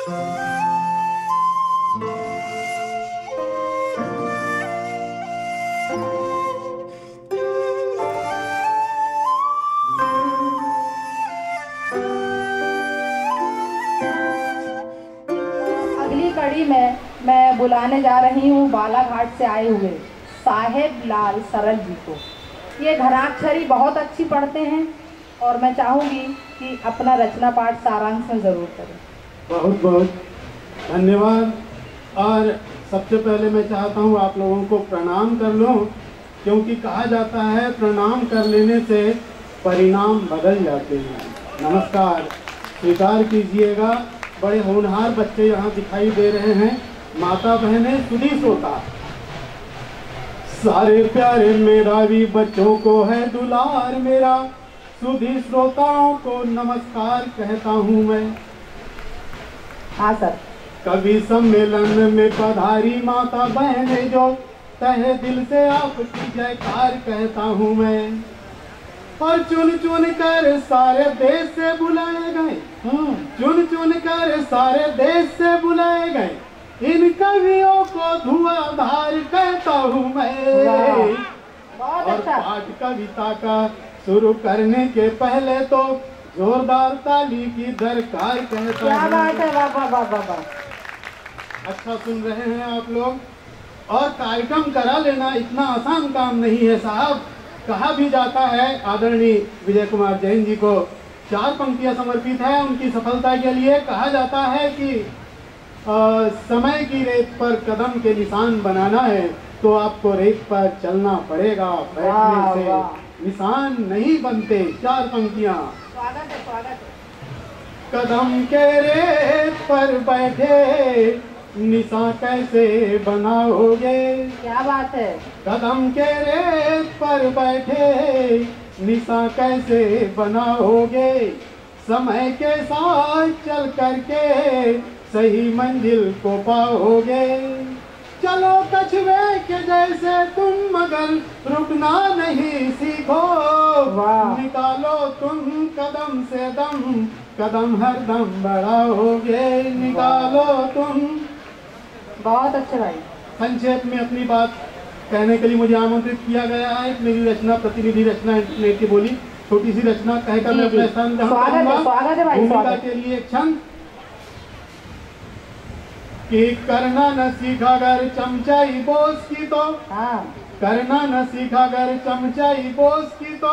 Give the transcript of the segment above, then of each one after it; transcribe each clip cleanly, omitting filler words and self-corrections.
कड़ी में मैं बुलाने जा रही हूँ बालाघाट से आए हुए साहेब लाल सरल जी को। ये घराक्षरी बहुत अच्छी पढ़ते हैं और मैं चाहूँगी कि अपना रचना पाठ सारांश में ज़रूर करें। बहुत बहुत धन्यवाद। और सबसे पहले मैं चाहता हूँ आप लोगों को प्रणाम कर लूँ, क्योंकि कहा जाता है प्रणाम कर लेने से परिणाम बदल जाते हैं। नमस्कार स्वीकार कीजिएगा। बड़े होनहार बच्चे यहाँ दिखाई दे रहे हैं। माता बहनें सुधी श्रोता, सारे प्यारे मेरा भी बच्चों को है दुलार मेरा, सुधी श्रोताओं को नमस्कार कहता हूँ मैं। हाँ सर। कवि सम्मेलन में पधारी माता बहनें जो, तहे दिल से आपकी जयकार कहता हूँ मैं। और चुन चुन कर सारे देश से बुलाए गए, चुन चुन कर सारे देश से बुलाए गए, इन कवियों को धुआंधार कहता हूँ मैं। बहुत और अच्छा। पाठ कविता का शुरू करने के पहले तो जोरदार ताली की दरकार कहता हूँ। क्या बात है, वाह वाह वाह वाह। अच्छा सुन रहे हैं आप लोग। और कार्यक्रम करा लेना इतना आसान काम नहीं है साहब। कहा भी जाता है आदरणीय विजय कुमार जैन जी को 4 पंक्तियां समर्पित है उनकी सफलता के लिए। कहा जाता है कि समय की रेत पर कदम के निशान बनाना है तो आपको रेत पर चलना पड़ेगा, बैठने से निशान नहीं बनते। 4 पंक्तियां। स्वागत है, स्वागत है। कदम के रेत पर बैठे निशान कैसे बनाओगे। क्या बात है। कदम के रेत पर बैठे निशान कैसे बनाओगे, समय के साथ चल करके सही मंजिल को पाओगे। चलो कछुए के जैसे तुम मगर रुकना नहीं सीखो, निकालो तुम कदम से दम, कदम हर दम बढ़ाओगे, निकालो तुम। बहुत अच्छे भाई। संक्षेप में अपनी बात कहने के लिए मुझे आमंत्रित किया गया है। मेरी रचना प्रतिनिधि रचना इंटरनेट की बोली छोटी सी रचना कहकर मैं अपना स्थान ग्रहण करूंगा। स्वागत है भाई। भूमिका के लिए छंद कि करना न सीखा अगर चमचाई बोस की तो, करना न सीखा अगर चमचाई बोस की तो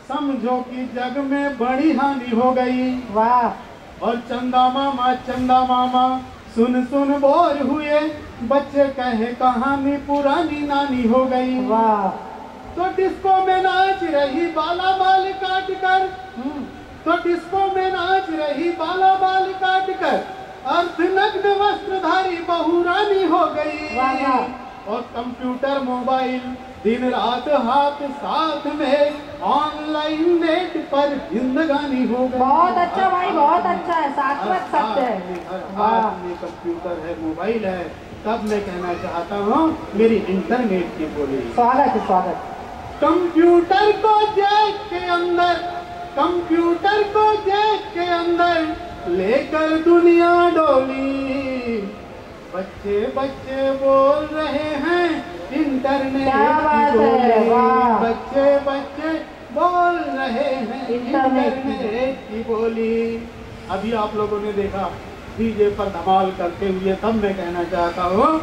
समझो कि जग में बड़ी हानि हो गई। वाह। और चंदा मामा सुन सुन बोर हुए, बच्चे कहे कहानी पुरानी नानी हो गई। वाह। तो डिस्को में नाच रही बाला बाल काट कर, तो डिस्को में नाच रही बाला बाल काट कर, अर्धनग्न वस्त्रधारी बहुरानी हो गई। और कंप्यूटर मोबाइल दिन रात हाथ साथ में, ऑनलाइन नेट पर जिंदगानी हो गई। बहुत अच्छा भाई, बहुत अच्छा है, शाश्वत सत्य है। हाथ में कंप्यूटर है, मोबाइल है। तब मैं कहना चाहता हूँ मेरी इंटरनेट की बोली। स्वागत है, स्वागत। कंप्यूटर को जेब के अंदर, कंप्यूटर को जेब के अंदर लेकर दुनिया डोली, बच्चे बच्चे बोल रहे हैं इंटरनेट की बोली, बच्चे बच्चे बोल रहे हैं इंटरनेट की बोली। अभी आप लोगों ने देखा डीजे पर धमाल करते हुए, तब मैं कहना चाहता हूँ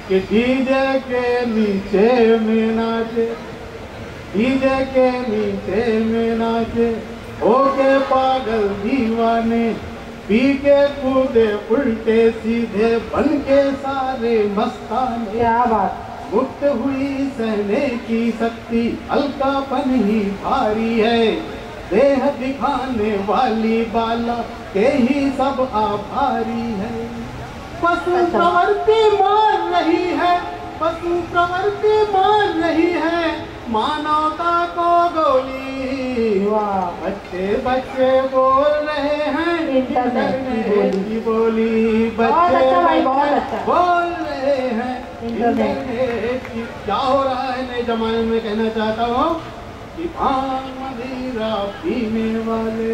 कि डीजे के नीचे में नाचे, डीजे के नीचे में नाचे, होके पागल दीवाने, पी के कूदे उल्टे सीधे, बन के सारे मस्ताने। क्या बात। मुक्त हुई सहने की शक्ति, हल्कापन ही भारी है, देह दिखाने वाली बाला के ही सब आभारी है। पशु प्रवृत्ति मार रही है, पशु प्रवृत्ति मार रही है मानवता को गोली। बच्चे बच्चे बोल रहे हैं इंटरनेट की बोली, बच्चे बच्चे बोल रहे हैं इंटरनेट की। क्या हो रहा है नए जमाने में, कहना चाहता हूँ कि भांग मदिरा पीने वाले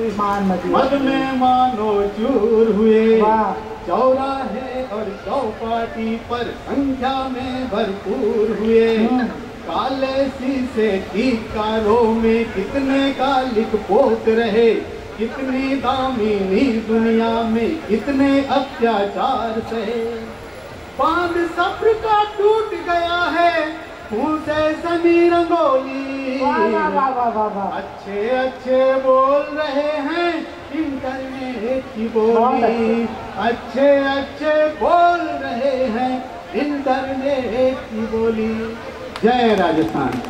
मद में मानो चूर हुए, चौपाटी पर संख्या में भरपूर हुए। काले शीशे की कारों में कितने का लिख पोत रहे, कितनी दामिनी दुनिया में कितने अत्याचार सहे। बांध सब्र का टूट गया है, खून से सनी रंगोली। अच्छे अच्छे बोल रहे हैं इंटरनेट की बोली, अच्छे अच्छे बोल रहे हैं इंटरनेट की बोली। जय राजस्थान।